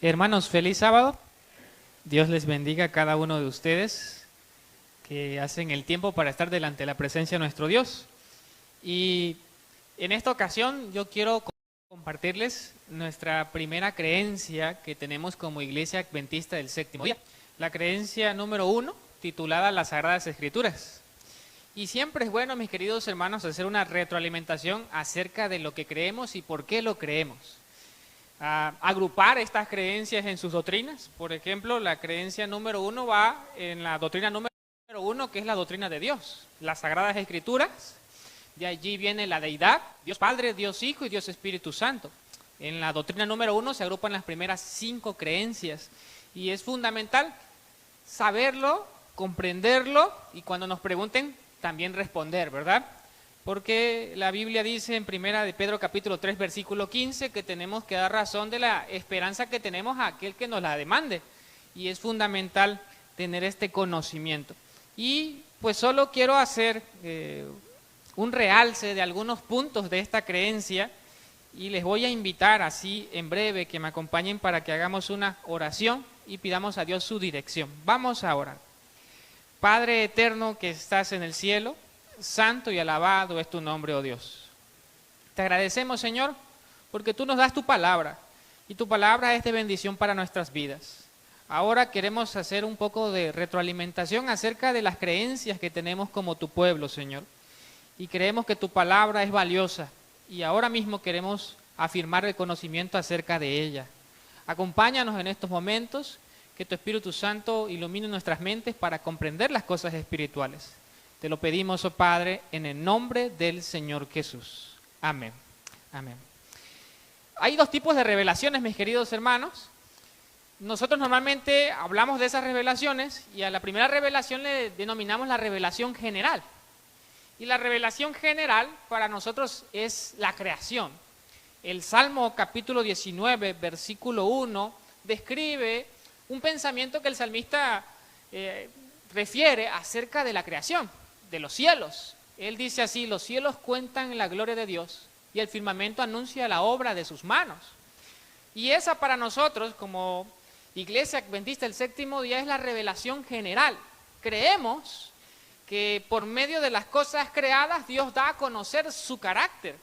Hermanos, feliz sábado. Dios les bendiga a cada uno de ustedes que hacen el tiempo para estar delante de la presencia de nuestro Dios. Y en esta ocasión yo quiero compartirles nuestra primera creencia que tenemos como Iglesia Adventista del Séptimo Día. La creencia número 1, titulada Las Sagradas Escrituras. Y siempre es bueno, mis queridos hermanos, hacer una retroalimentación acerca de lo que creemos y por qué lo creemos. Agrupar estas creencias en sus doctrinas. Por ejemplo, la creencia número 1 va en la doctrina número 1, que es la doctrina de Dios, las Sagradas Escrituras. De allí viene la deidad, Dios Padre, Dios Hijo y Dios Espíritu Santo. En la doctrina número 1 se agrupan las primeras 5 creencias y es fundamental saberlo, comprenderlo y cuando nos pregunten también responder, ¿verdad? Porque la Biblia dice en primera de Pedro capítulo 3 versículo 15 que tenemos que dar razón de la esperanza que tenemos a aquel que nos la demande. Y es fundamental tener este conocimiento. Y pues solo quiero hacer un realce de algunos puntos de esta creencia y les voy a invitar así en breve que me acompañen para que hagamos una oración y pidamos a Dios su dirección. Vamos a orar. Padre eterno que estás en el cielo, santo y alabado es tu nombre, oh Dios. Te agradecemos, Señor, porque tú nos das tu palabra, y tu palabra es de bendición para nuestras vidas. Ahora queremos hacer un poco de retroalimentación acerca de las creencias que tenemos como tu pueblo, Señor. Y creemos que tu palabra es valiosa, y ahora mismo queremos afirmar el conocimiento acerca de ella. Acompáñanos en estos momentos, que tu Espíritu Santo ilumine nuestras mentes para comprender las cosas espirituales. Te lo pedimos, oh Padre, en el nombre del Señor Jesús. Amén. Amén. Hay dos tipos de revelaciones, mis queridos hermanos. Nosotros normalmente hablamos de esas revelaciones y a la primera revelación le denominamos la revelación general. Y la revelación general para nosotros es la creación. El Salmo capítulo 19, versículo 1, describe un pensamiento que el salmista refiere acerca de la creación, de los cielos. Él dice así: los cielos cuentan la gloria de Dios y el firmamento anuncia la obra de sus manos. Y esa para nosotros como Iglesia Adventista del Séptimo Día es la revelación general. Creemos que por medio de las cosas creadas Dios da a conocer su carácter.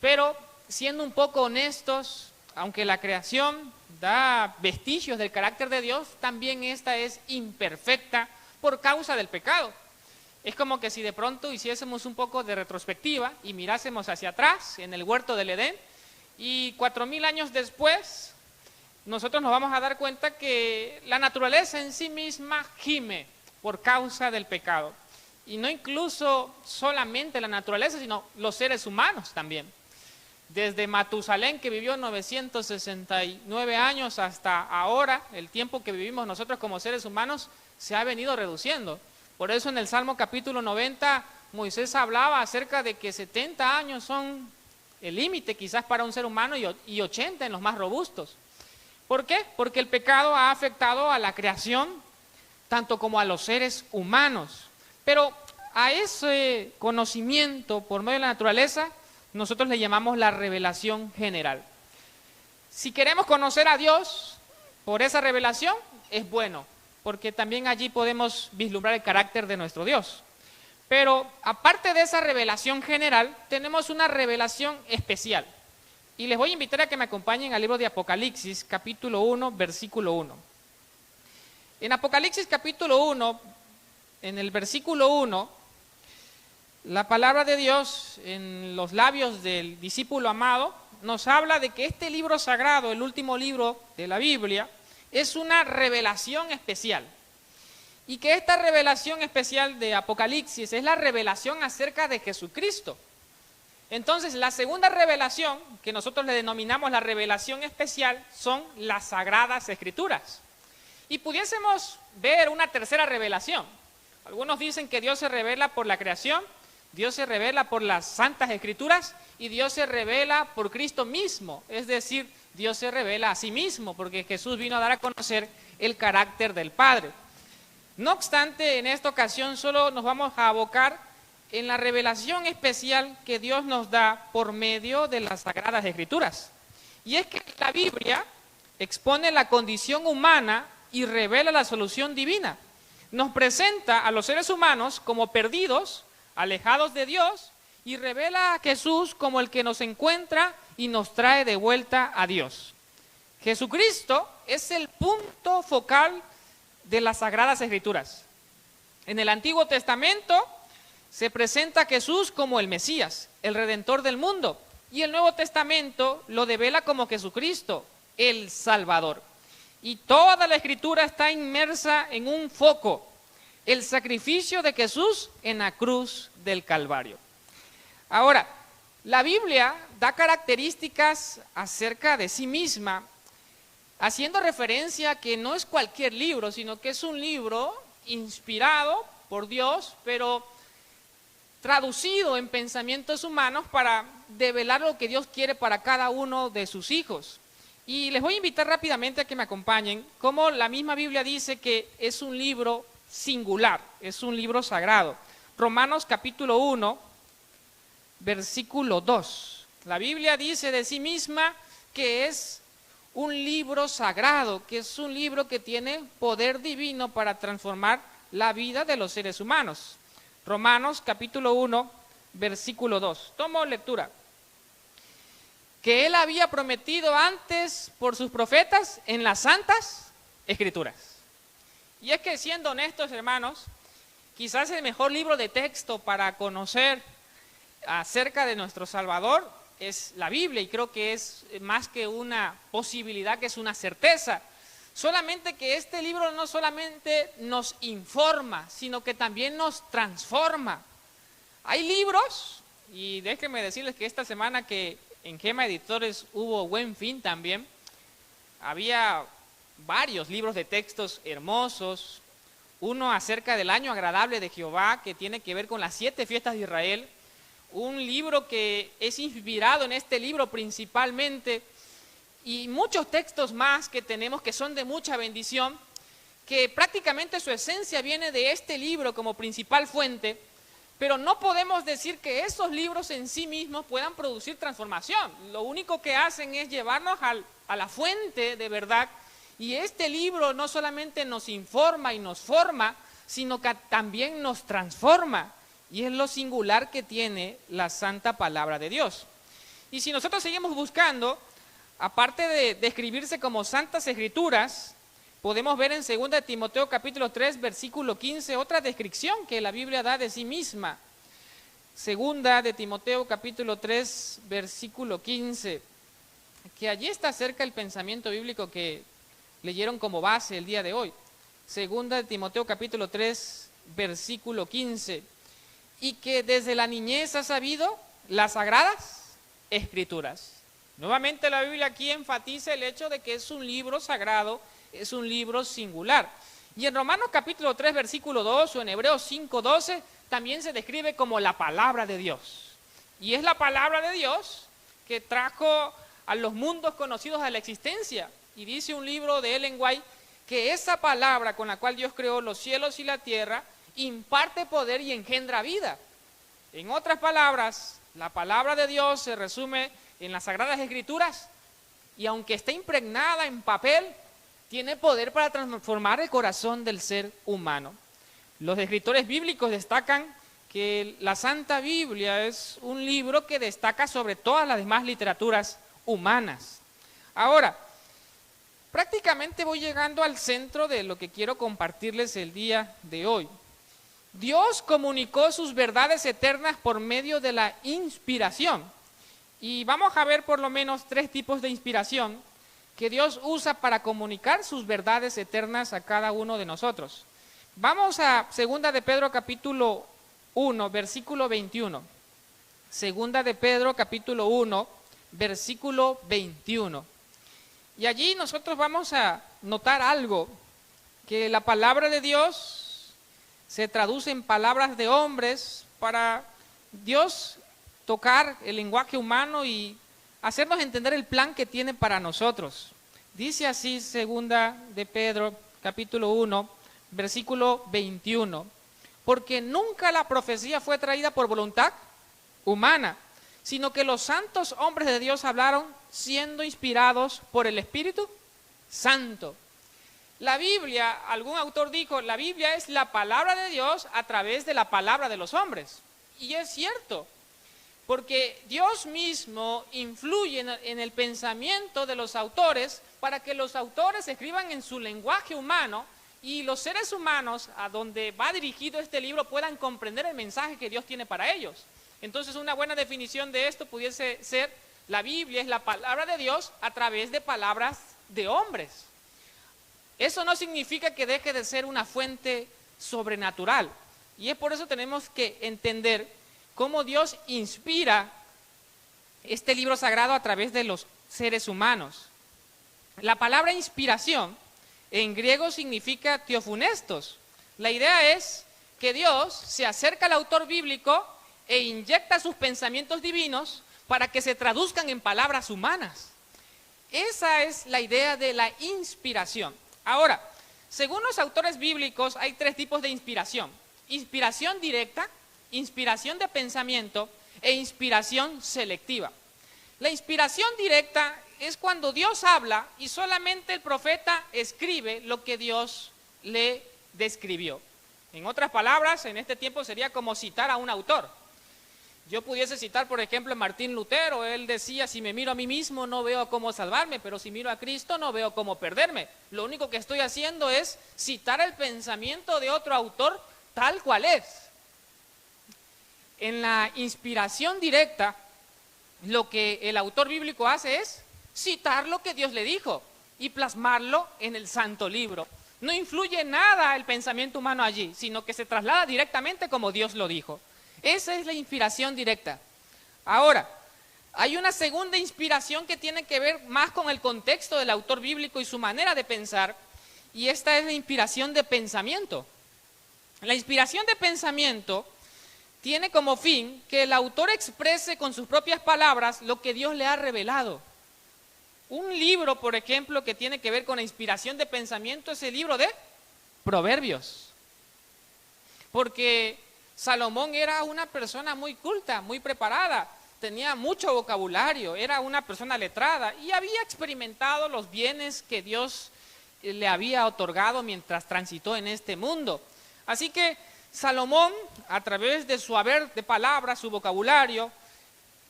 Pero siendo un poco honestos, aunque la creación da vestigios del carácter de Dios, también esta es imperfecta por causa del pecado. Es como que si de pronto hiciésemos un poco de retrospectiva y mirásemos hacia atrás en el huerto del Edén y 4000 años después nosotros nos vamos a dar cuenta que la naturaleza en sí misma gime por causa del pecado. Y no incluso solamente la naturaleza, sino los seres humanos también. Desde Matusalén, que vivió 969 años, hasta ahora, el tiempo que vivimos nosotros como seres humanos se ha venido reduciendo. Por eso en el Salmo capítulo 90, Moisés hablaba acerca de que 70 años son el límite quizás para un ser humano y 80 en los más robustos. ¿Por qué? Porque el pecado ha afectado a la creación, tanto como a los seres humanos. Pero a ese conocimiento por medio de la naturaleza, nosotros le llamamos la revelación general. Si queremos conocer a Dios por esa revelación, es bueno, porque también allí podemos vislumbrar el carácter de nuestro Dios. Pero aparte de esa revelación general, tenemos una revelación especial. Y les voy a invitar a que me acompañen al libro de Apocalipsis, capítulo 1, versículo 1. En Apocalipsis capítulo 1, en el versículo 1, la palabra de Dios en los labios del discípulo amado nos habla de que este libro sagrado, el último libro de la Biblia, es una revelación especial. Y que esta revelación especial de Apocalipsis es la revelación acerca de Jesucristo. Entonces, la segunda revelación, que nosotros le denominamos la revelación especial, son las Sagradas Escrituras. Y pudiésemos ver una tercera revelación. Algunos dicen que Dios se revela por la creación, Dios se revela por las Santas Escrituras y Dios se revela por Cristo mismo. Es decir, Dios se revela a sí mismo porque Jesús vino a dar a conocer el carácter del Padre. No obstante, en esta ocasión solo nos vamos a abocar en la revelación especial que Dios nos da por medio de las Sagradas Escrituras. Y es que la Biblia expone la condición humana y revela la solución divina. Nos presenta a los seres humanos como perdidos, alejados de Dios, y revela a Jesús como el que nos encuentra y nos trae de vuelta a Dios. Jesucristo es el punto focal de las Sagradas Escrituras. En el Antiguo Testamento se presenta a Jesús como el Mesías, el Redentor del mundo, y el Nuevo Testamento lo devela como Jesucristo, el Salvador. Y toda la Escritura está inmersa en un foco, el sacrificio de Jesús en la cruz del Calvario. Ahora, la Biblia da características acerca de sí misma, haciendo referencia a que no es cualquier libro, sino que es un libro inspirado por Dios, pero traducido en pensamientos humanos para develar lo que Dios quiere para cada uno de sus hijos. Y les voy a invitar rápidamente a que me acompañen, como la misma Biblia dice que es un libro singular, es un libro sagrado. Romanos capítulo 1, versículo 2. La Biblia dice de sí misma que es un libro sagrado, que es un libro que tiene poder divino para transformar la vida de los seres humanos. Romanos capítulo 1, versículo 2. Tomo lectura. Que él había prometido antes por sus profetas en las santas escrituras. Y es que, siendo honestos, hermanos, quizás el mejor libro de texto para conocer acerca de nuestro Salvador es la Biblia, y creo que es más que una posibilidad, que es una certeza. Solamente que este libro no solamente nos informa, sino que también nos transforma. Hay libros, y déjenme decirles que esta semana que en Gema Editores hubo Buen Fin también, había varios libros de textos hermosos, uno acerca del año agradable de Jehová, que tiene que ver con las 7 fiestas de Israel, un libro que es inspirado en este libro principalmente, y muchos textos más que tenemos que son de mucha bendición, que prácticamente su esencia viene de este libro como principal fuente, pero no podemos decir que esos libros en sí mismos puedan producir transformación. Lo único que hacen es llevarnos a la fuente de verdad, y este libro no solamente nos informa y nos forma, sino que también nos transforma. Y es lo singular que tiene la santa palabra de Dios. Y si nosotros seguimos buscando, aparte de escribirse como santas escrituras, podemos ver en 2 de Timoteo capítulo 3, versículo 15, otra descripción que la Biblia da de sí misma. 2 de Timoteo capítulo 3, versículo 15, que allí está cerca el pensamiento bíblico que leyeron como base el día de hoy. 2 de Timoteo capítulo 3, versículo 15. Y que desde la niñez ha sabido las sagradas escrituras. Nuevamente la Biblia aquí enfatiza el hecho de que es un libro sagrado, es un libro singular. Y en Romanos capítulo 3, versículo 2, o en Hebreos 5, 12, también se describe como la palabra de Dios. Y es la palabra de Dios que trajo a los mundos conocidos a la existencia. Y dice un libro de Ellen White que esa palabra con la cual Dios creó los cielos y la tierra imparte poder y engendra vida. En otras palabras, la palabra de Dios se resume en las Sagradas Escrituras, y aunque esté impregnada en papel, tiene poder para transformar el corazón del ser humano. Los escritores bíblicos destacan que la Santa Biblia es un libro que destaca sobre todas las demás literaturas humanas. Ahora, prácticamente voy llegando al centro de lo que quiero compartirles el día de hoy. Dios comunicó sus verdades eternas por medio de la inspiración. Y vamos a ver por lo menos 3 tipos de inspiración que Dios usa para comunicar sus verdades eternas a cada uno de nosotros. Vamos a 2 de Pedro capítulo 1, versículo 21. 2 de Pedro capítulo 1, versículo 21. Y allí nosotros vamos a notar algo, que la palabra de Dios se traduce en palabras de hombres para Dios tocar el lenguaje humano y hacernos entender el plan que tiene para nosotros. Dice así 2 de Pedro capítulo 1, versículo 21. Porque nunca la profecía fue traída por voluntad humana, sino que los santos hombres de Dios hablaron siendo inspirados por el Espíritu santo. La Biblia, algún autor dijo, la Biblia es la palabra de Dios a través de la palabra de los hombres. Y es cierto, porque Dios mismo influye en el pensamiento de los autores para que los autores escriban en su lenguaje humano y los seres humanos a donde va dirigido este libro puedan comprender el mensaje que Dios tiene para ellos. Entonces, una buena definición de esto pudiese ser: la Biblia es la palabra de Dios a través de palabras de hombres. Eso no significa que deje de ser una fuente sobrenatural. Y es por eso tenemos que entender cómo Dios inspira este libro sagrado a través de los seres humanos. La palabra inspiración en griego significa teofunestos. La idea es que Dios se acerca al autor bíblico e inyecta sus pensamientos divinos para que se traduzcan en palabras humanas. Esa es la idea de la inspiración. Ahora, según los autores bíblicos, hay tres tipos de inspiración: inspiración directa, inspiración de pensamiento e inspiración selectiva. La inspiración directa es cuando Dios habla y solamente el profeta escribe lo que Dios le describió. En otras palabras, en este tiempo sería como citar a un autor. Yo pudiese citar, por ejemplo, a Martín Lutero. Él decía: si me miro a mí mismo no veo cómo salvarme, pero si miro a Cristo no veo cómo perderme. Lo único que estoy haciendo es citar el pensamiento de otro autor tal cual es. En la inspiración directa, lo que el autor bíblico hace es citar lo que Dios le dijo y plasmarlo en el santo libro. No influye nada el pensamiento humano allí, sino que se traslada directamente como Dios lo dijo. Esa es la inspiración directa. Ahora, hay una segunda inspiración que tiene que ver más con el contexto del autor bíblico y su manera de pensar, y esta es la inspiración de pensamiento. La inspiración de pensamiento tiene como fin que el autor exprese con sus propias palabras lo que Dios le ha revelado. Un libro, por ejemplo, que tiene que ver con la inspiración de pensamiento es el libro de Proverbios. Porque Salomón era una persona muy culta, muy preparada, tenía mucho vocabulario, era una persona letrada y había experimentado los bienes que Dios le había otorgado mientras transitó en este mundo. Así que Salomón, a través de su haber de palabras, su vocabulario,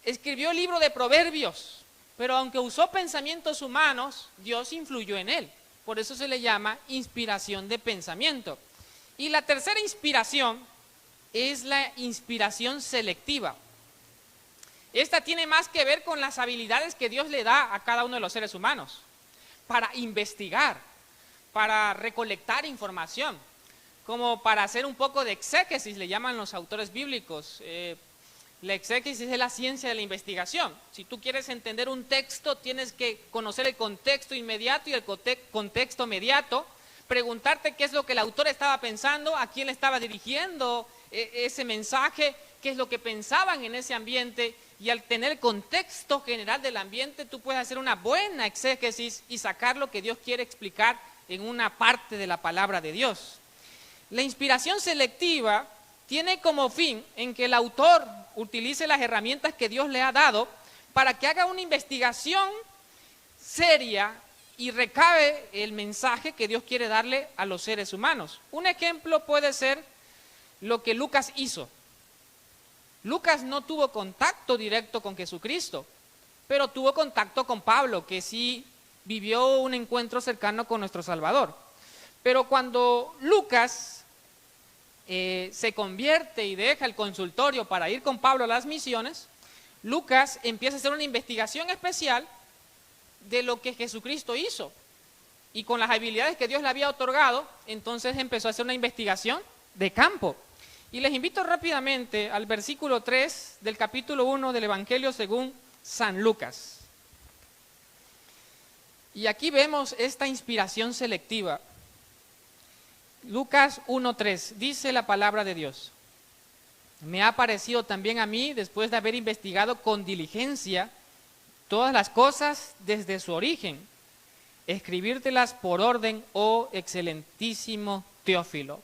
escribió el libro de Proverbios, pero aunque usó pensamientos humanos, Dios influyó en él. Por eso se le llama inspiración de pensamiento. Y la tercera inspiración es la inspiración selectiva. Esta tiene más que ver con las habilidades que Dios le da a cada uno de los seres humanos para investigar, para recolectar información, como para hacer un poco de exégesis, le llaman los autores bíblicos. La exégesis es la ciencia de la investigación. Si tú quieres entender un texto, tienes que conocer el contexto inmediato y el contexto mediato, preguntarte qué es lo que el autor estaba pensando, a quién le estaba dirigiendo ese mensaje, qué es lo que pensaban en ese ambiente, y al tener el contexto general del ambiente, tú puedes hacer una buena exégesis y sacar lo que Dios quiere explicar en una parte de la palabra de Dios. La inspiración selectiva tiene como fin en que el autor utilice las herramientas que Dios le ha dado para que haga una investigación seria y recabe el mensaje que Dios quiere darle a los seres humanos. Un ejemplo puede ser lo que Lucas hizo. Lucas no tuvo contacto directo con Jesucristo, pero tuvo contacto con Pablo, que sí vivió un encuentro cercano con nuestro Salvador. Pero cuando Lucas se convierte y deja el consultorio para ir con Pablo a las misiones, Lucas empieza a hacer una investigación especial de lo que Jesucristo hizo. Y con las habilidades que Dios le había otorgado, entonces empezó a hacer una investigación de campo. Y les invito rápidamente al versículo 3 del capítulo 1 del Evangelio según San Lucas. Y aquí vemos esta inspiración selectiva. Lucas 1:3, dice la palabra de Dios: me ha parecido también a mí, después de haber investigado con diligencia todas las cosas desde su origen, escribírtelas por orden, oh excelentísimo Teófilo.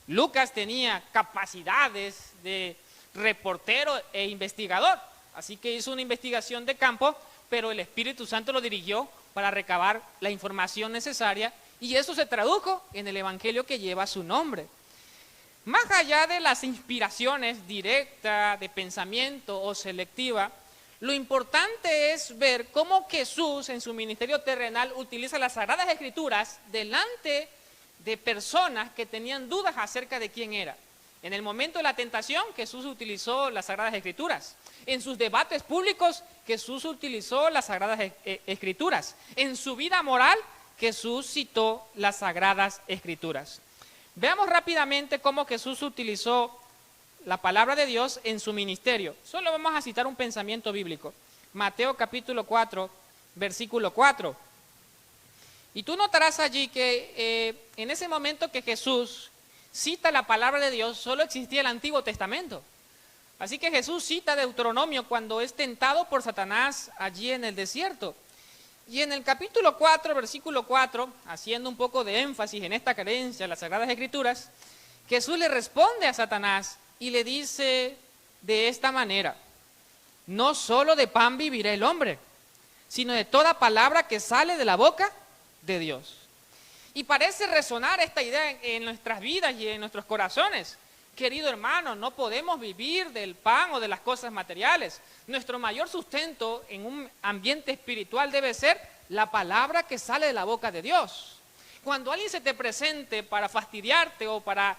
Lucas tenía capacidades de reportero e investigador, así que hizo una investigación de campo pero el Espíritu Santo lo dirigió para recabar la información necesaria y eso se tradujo en el Evangelio que lleva su nombre. Más allá de las inspiraciones directas, de pensamiento o selectiva, lo importante es ver cómo Jesús en su ministerio terrenal utiliza las Sagradas Escrituras delante de personas que tenían dudas acerca de quién era. En el momento de la tentación, Jesús utilizó las Sagradas Escrituras. En sus debates públicos, Jesús utilizó las Sagradas Escrituras. En su vida moral, Jesús citó las Sagradas Escrituras. Veamos rápidamente cómo Jesús utilizó la palabra de Dios en su ministerio. Solo vamos a citar un pensamiento bíblico. Mateo capítulo 4, versículo 4. Y tú notarás allí que en ese momento que Jesús cita la palabra de Dios, solo existía el Antiguo Testamento. Así que Jesús cita Deuteronomio cuando es tentado por Satanás allí en el desierto. Y en el capítulo 4, versículo 4, haciendo un poco de énfasis en esta creencia, las Sagradas Escrituras, Jesús le responde a Satanás y le dice de esta manera: no solo de pan vivirá el hombre, sino de toda palabra que sale de la boca de Dios. Y parece resonar esta idea en nuestras vidas y en nuestros corazones. Querido hermano, no podemos vivir del pan o de las cosas materiales. Nuestro mayor sustento en un ambiente espiritual debe ser la palabra que sale de la boca de Dios. Cuando alguien se te presente para fastidiarte o para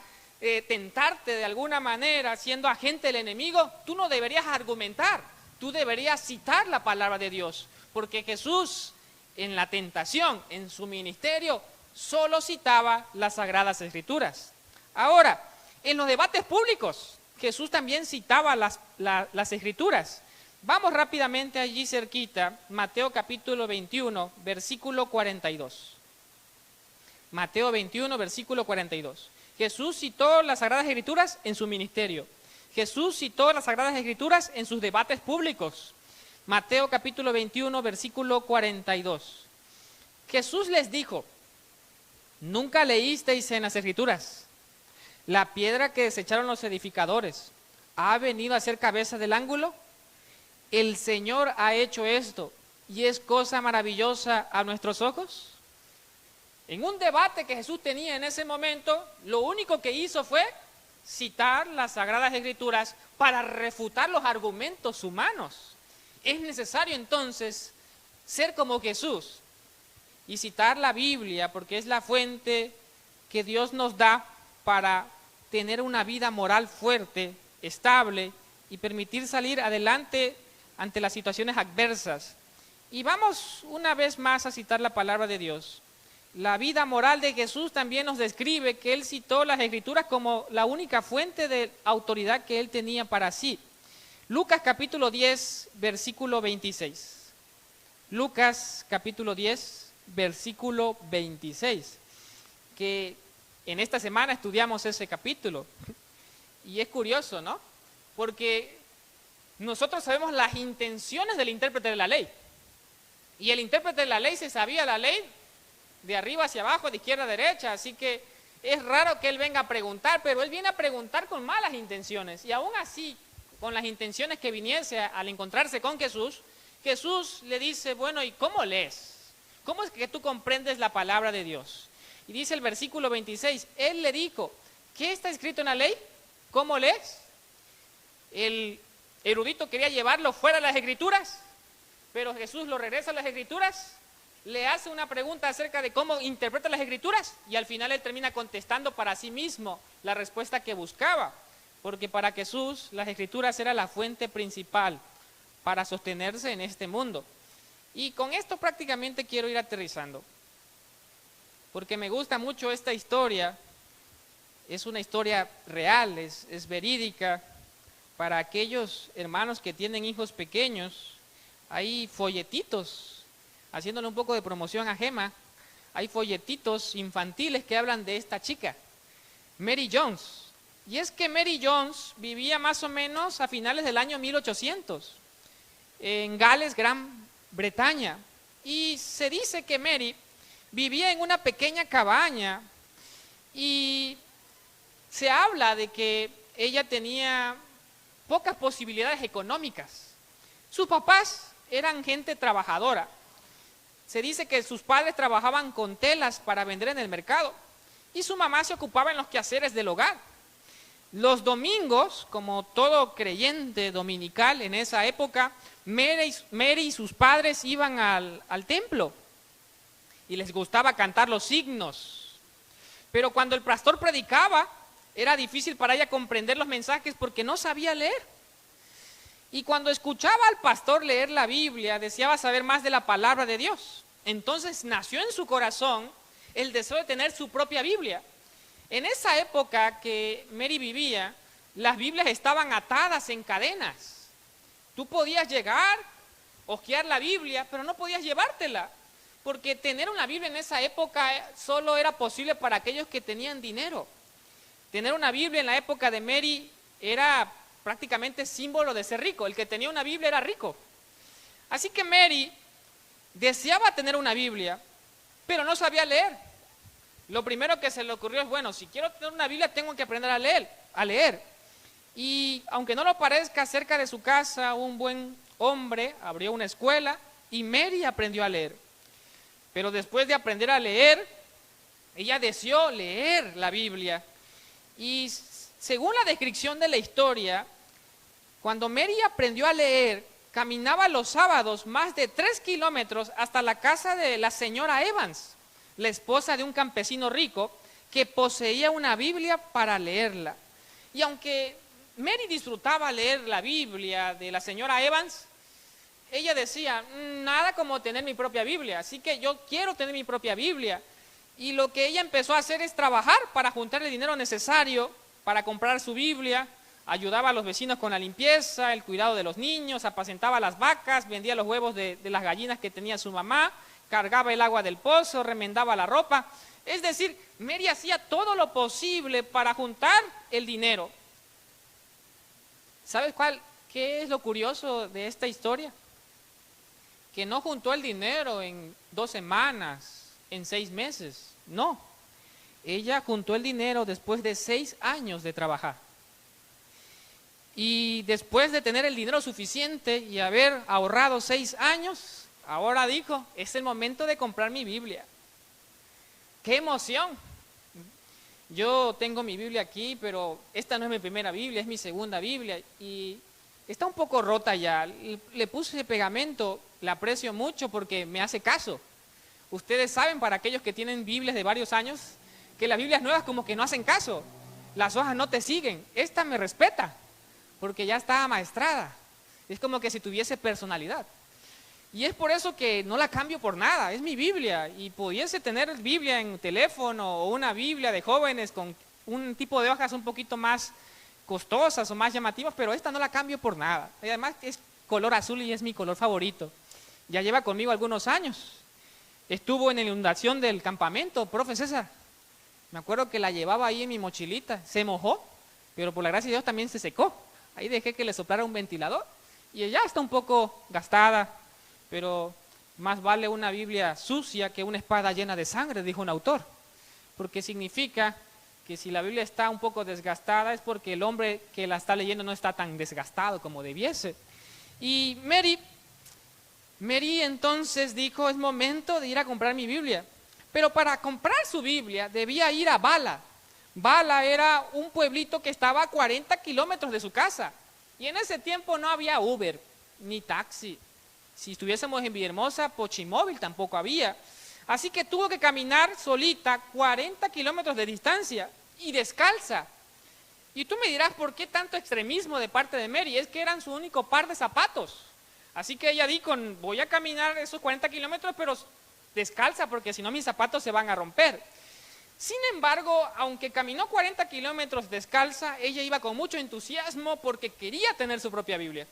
tentarte de alguna manera, siendo agente del enemigo, tú no deberías argumentar, tú deberías citar la palabra de Dios, porque Jesús en la tentación, en su ministerio, solo citaba las Sagradas Escrituras. Ahora, en los debates públicos, Jesús también citaba las Escrituras. Vamos rápidamente allí cerquita, Mateo capítulo 21, versículo 42. Mateo 21, versículo 42. Jesús citó las Sagradas Escrituras en su ministerio. Jesús citó las Sagradas Escrituras en sus debates públicos. Mateo capítulo 21, versículo 42. Jesús les dijo: ¿nunca leísteis en las Escrituras? La piedra que desecharon los edificadores ha venido a ser cabeza del ángulo. El Señor ha hecho esto y es cosa maravillosa a nuestros ojos. En un debate que Jesús tenía en ese momento, lo único que hizo fue citar las Sagradas Escrituras para refutar los argumentos humanos. Es necesario entonces ser como Jesús y citar la Biblia, porque es la fuente que Dios nos da para tener una vida moral fuerte, estable y permitir salir adelante ante las situaciones adversas. Y vamos una vez más a citar la palabra de Dios. La vida moral de Jesús también nos describe que Él citó las Escrituras como la única fuente de autoridad que Él tenía para sí. Lucas capítulo 10, versículo 26. Lucas capítulo 10, versículo 26. Que en esta semana estudiamos ese capítulo. Y es curioso, ¿no? Porque nosotros sabemos las intenciones del intérprete de la ley. Y el intérprete de la ley se sabía la ley de arriba hacia abajo, de izquierda a derecha, así que es raro que él venga a preguntar, pero él viene a preguntar con malas intenciones, y aún así, con las intenciones que viniese al encontrarse con Jesús, Jesús le dice: bueno, ¿y cómo lees? ¿Cómo es que tú comprendes la palabra de Dios? Y dice el versículo 26, él le dijo: ¿qué está escrito en la ley? ¿Cómo lees? El erudito quería llevarlo fuera de las Escrituras, pero Jesús lo regresa a las Escrituras, le hace una pregunta acerca de cómo interpreta las Escrituras y al final él termina contestando para sí mismo la respuesta que buscaba, porque para Jesús las Escrituras era la fuente principal para sostenerse en este mundo. Y con esto prácticamente quiero ir aterrizando, porque me gusta mucho esta historia. Es una historia real, es verídica. Para aquellos hermanos que tienen hijos pequeños, hay folletitos, haciéndole un poco de promoción a Gema, hay folletitos infantiles que hablan de esta chica, Mary Jones. Y es que Mary Jones vivía más o menos a finales del año 1800 en Gales, Gran Bretaña. Y se dice que Mary vivía en una pequeña cabaña y se habla de que ella tenía pocas posibilidades económicas. Sus papás eran gente trabajadora. Se dice que sus padres trabajaban con telas para vender en el mercado y su mamá se ocupaba en los quehaceres del hogar. Los domingos, como todo creyente dominical en esa época, Mary y sus padres iban al templo y les gustaba cantar los signos. Pero cuando el pastor predicaba, era difícil para ella comprender los mensajes porque no sabía leer. Y cuando escuchaba al pastor leer la Biblia, deseaba saber más de la palabra de Dios. Entonces nació en su corazón el deseo de tener su propia Biblia. En esa época que Mary vivía, las Biblias estaban atadas en cadenas. Tú podías llegar, hojear la Biblia, pero no podías llevártela, porque tener una Biblia en esa época solo era posible para aquellos que tenían dinero. Tener una Biblia en la época de Mary era prácticamente símbolo de ser rico. El que tenía una Biblia era rico. Así que Mary deseaba tener una Biblia, pero no sabía leer. Lo primero que se le ocurrió es, bueno, si quiero tener una Biblia tengo que aprender a leer. Y aunque no lo parezca, cerca de su casa un buen hombre abrió una escuela y Mary aprendió a leer. Pero después de aprender a leer, ella deseó leer la Biblia. Y según la descripción de la historia, cuando Mary aprendió a leer, caminaba los sábados más de 3 kilómetros hasta la casa de la señora Evans, la esposa de un campesino rico que poseía una Biblia para leerla. Y aunque Mary disfrutaba leer la Biblia de la señora Evans, ella decía, nada como tener mi propia Biblia, así que yo quiero tener mi propia Biblia. Y lo que ella empezó a hacer es trabajar para juntar el dinero necesario para comprar su Biblia. Ayudaba a los vecinos con la limpieza, el cuidado de los niños, apacentaba las vacas, vendía los huevos de las gallinas que tenía su mamá, cargaba el agua del pozo, remendaba la ropa. Es decir, Mary hacía todo lo posible para juntar el dinero. ¿Sabes qué es lo curioso de esta historia? Que no juntó el dinero en 2 semanas, en 6 meses, no. Ella juntó el dinero después de 6 años de trabajar. Y después de tener el dinero suficiente y haber ahorrado 6 años, ahora dijo, es el momento de comprar mi Biblia. ¡Qué emoción! Yo tengo mi Biblia aquí, pero esta no es mi primera Biblia, es mi segunda Biblia. Y está un poco rota ya. Le puse pegamento, la aprecio mucho porque me hace caso. Ustedes saben, para aquellos que tienen Biblias de varios años, que las Biblias nuevas como que no hacen caso. Las hojas no te siguen. Esta me respeta, porque ya está amaestrada. Es como que si tuviese personalidad. Y es por eso que no la cambio por nada. Es mi Biblia. Y pudiese tener Biblia en teléfono o una Biblia de jóvenes con un tipo de hojas un poquito más costosas o más llamativas, pero esta no la cambio por nada. Y además es color azul y es mi color favorito. Ya lleva conmigo algunos años. Estuvo en la inundación del campamento, profe César. Me acuerdo que la llevaba ahí en mi mochilita. Se mojó, pero por la gracia de Dios también se secó. Ahí dejé que le soplara un ventilador y ya está un poco gastada, pero más vale una Biblia sucia que una espada llena de sangre, dijo un autor, porque significa que si la Biblia está un poco desgastada es porque el hombre que la está leyendo no está tan desgastado como debiese. Y Mary entonces dijo, es momento de ir a comprar mi Biblia, pero para comprar su Biblia debía ir a Bala. Bala era un pueblito que estaba a 40 kilómetros de su casa. Y en ese tiempo no había Uber, ni taxi. Si estuviésemos en Villahermosa, Pochimóvil tampoco había. Así que tuvo que caminar solita 40 kilómetros de distancia y descalza. Y tú me dirás, ¿por qué tanto extremismo de parte de Mary? Es que eran su único par de zapatos. Así que ella dijo, voy a caminar esos 40 kilómetros, pero descalza, porque si no mis zapatos se van a romper. Sin embargo, aunque caminó 40 kilómetros descalza, ella iba con mucho entusiasmo porque quería tener su propia Biblia.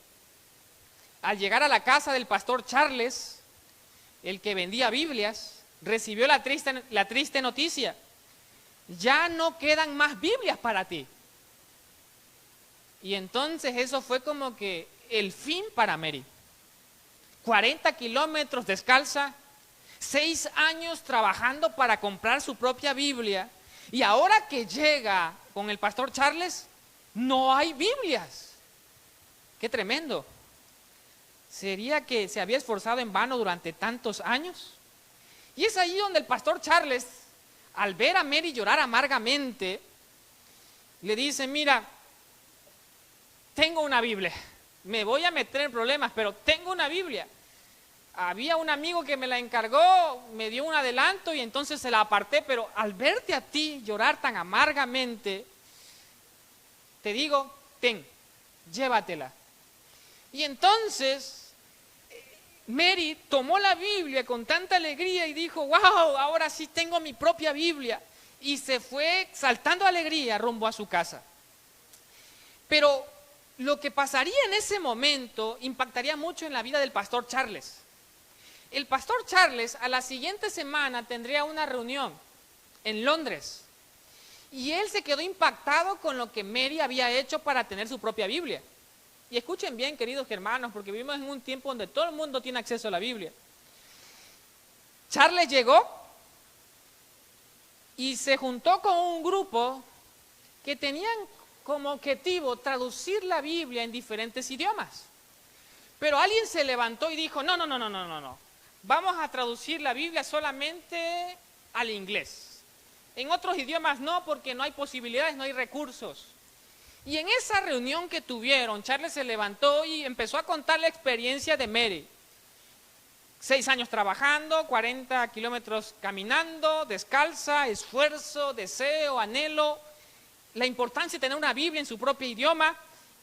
Al llegar a la casa del pastor Charles, el que vendía Biblias, recibió la triste noticia: ya no quedan más Biblias para ti. Y entonces eso fue como que el fin para Mary. 40 kilómetros descalza, 6 años trabajando para comprar su propia Biblia, y ahora que llega con el pastor Charles, no hay Biblias. ¡Qué tremendo! ¿Sería que se había esforzado en vano durante tantos años? Y es ahí donde el pastor Charles, al ver a Mary llorar amargamente, le dice, mira, tengo una Biblia, me voy a meter en problemas, pero tengo una Biblia. Había un amigo que me la encargó, me dio un adelanto y entonces se la aparté, pero al verte a ti llorar tan amargamente, te digo, llévatela. Y entonces Mary tomó la Biblia con tanta alegría y dijo, wow, ahora sí tengo mi propia Biblia. Y se fue saltando de alegría rumbo a su casa. Pero lo que pasaría en ese momento impactaría mucho en la vida del pastor Charles. El pastor Charles a la siguiente semana tendría una reunión en Londres y él se quedó impactado con lo que Mary había hecho para tener su propia Biblia. Y escuchen bien, queridos hermanos, porque vivimos en un tiempo donde todo el mundo tiene acceso a la Biblia. Charles llegó y se juntó con un grupo que tenían como objetivo traducir la Biblia en diferentes idiomas. Pero alguien se levantó y dijo, no. Vamos a traducir la Biblia solamente al inglés. En otros idiomas no, porque no hay posibilidades, no hay recursos. Y en esa reunión que tuvieron, Charles se levantó y empezó a contar la experiencia de Mary. 6 años trabajando, 40 kilómetros caminando, descalza, esfuerzo, deseo, anhelo, la importancia de tener una Biblia en su propio idioma.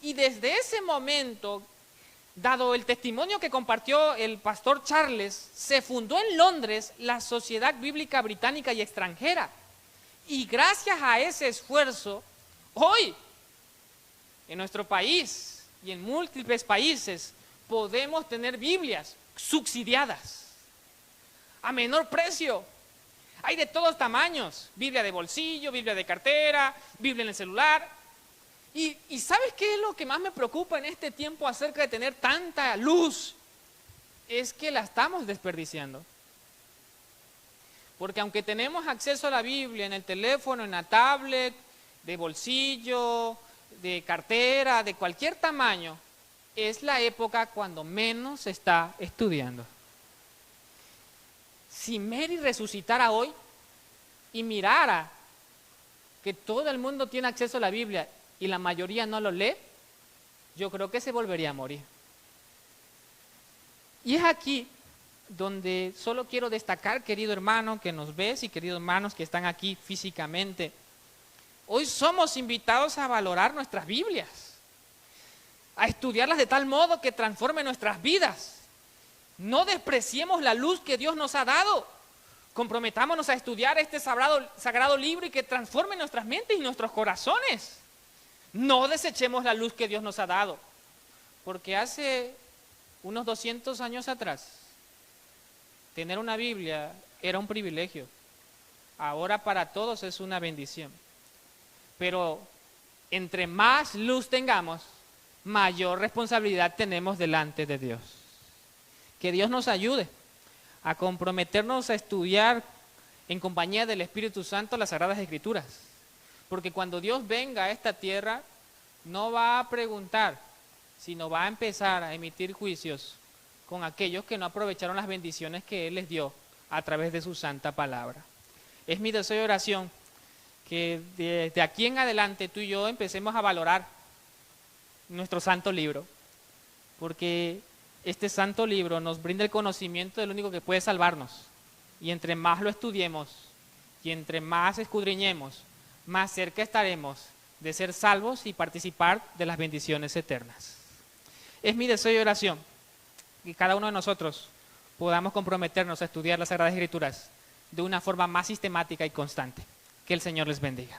Y desde ese momento, dado el testimonio que compartió el pastor Charles, se fundó en Londres la Sociedad Bíblica Británica y Extranjera. Y gracias a ese esfuerzo, hoy, en nuestro país y en múltiples países, podemos tener Biblias subsidiadas, a menor precio. Hay de todos tamaños, Biblia de bolsillo, Biblia de cartera, Biblia en el celular. Y ¿sabes qué es lo que más me preocupa en este tiempo acerca de tener tanta luz? Es que la estamos desperdiciando. Porque aunque tenemos acceso a la Biblia en el teléfono, en la tablet, de bolsillo, de cartera, de cualquier tamaño, es la época cuando menos se está estudiando. Si Mary resucitara hoy y mirara que todo el mundo tiene acceso a la Biblia y la mayoría no lo lee, yo creo que se volvería a morir. Y es aquí donde solo quiero destacar, querido hermano que nos ves y queridos hermanos que están aquí físicamente, hoy somos invitados a valorar nuestras Biblias, a estudiarlas de tal modo que transformen nuestras vidas. No despreciemos la luz que Dios nos ha dado. Comprometámonos a estudiar este sagrado libro y que transforme nuestras mentes y nuestros corazones. No desechemos la luz que Dios nos ha dado, porque hace unos 200 años atrás, tener una Biblia era un privilegio. Ahora para todos es una bendición. Pero entre más luz tengamos, mayor responsabilidad tenemos delante de Dios. Que Dios nos ayude a comprometernos a estudiar en compañía del Espíritu Santo las Sagradas Escrituras. Porque cuando Dios venga a esta tierra, no va a preguntar, sino va a empezar a emitir juicios con aquellos que no aprovecharon las bendiciones que Él les dio a través de su santa palabra. Es mi deseo y oración que de aquí en adelante tú y yo empecemos a valorar nuestro santo libro, porque este santo libro nos brinda el conocimiento del único que puede salvarnos, y entre más lo estudiemos y entre más escudriñemos, más cerca estaremos de ser salvos y participar de las bendiciones eternas. Es mi deseo y oración que cada uno de nosotros podamos comprometernos a estudiar las Sagradas Escrituras de una forma más sistemática y constante. Que el Señor les bendiga.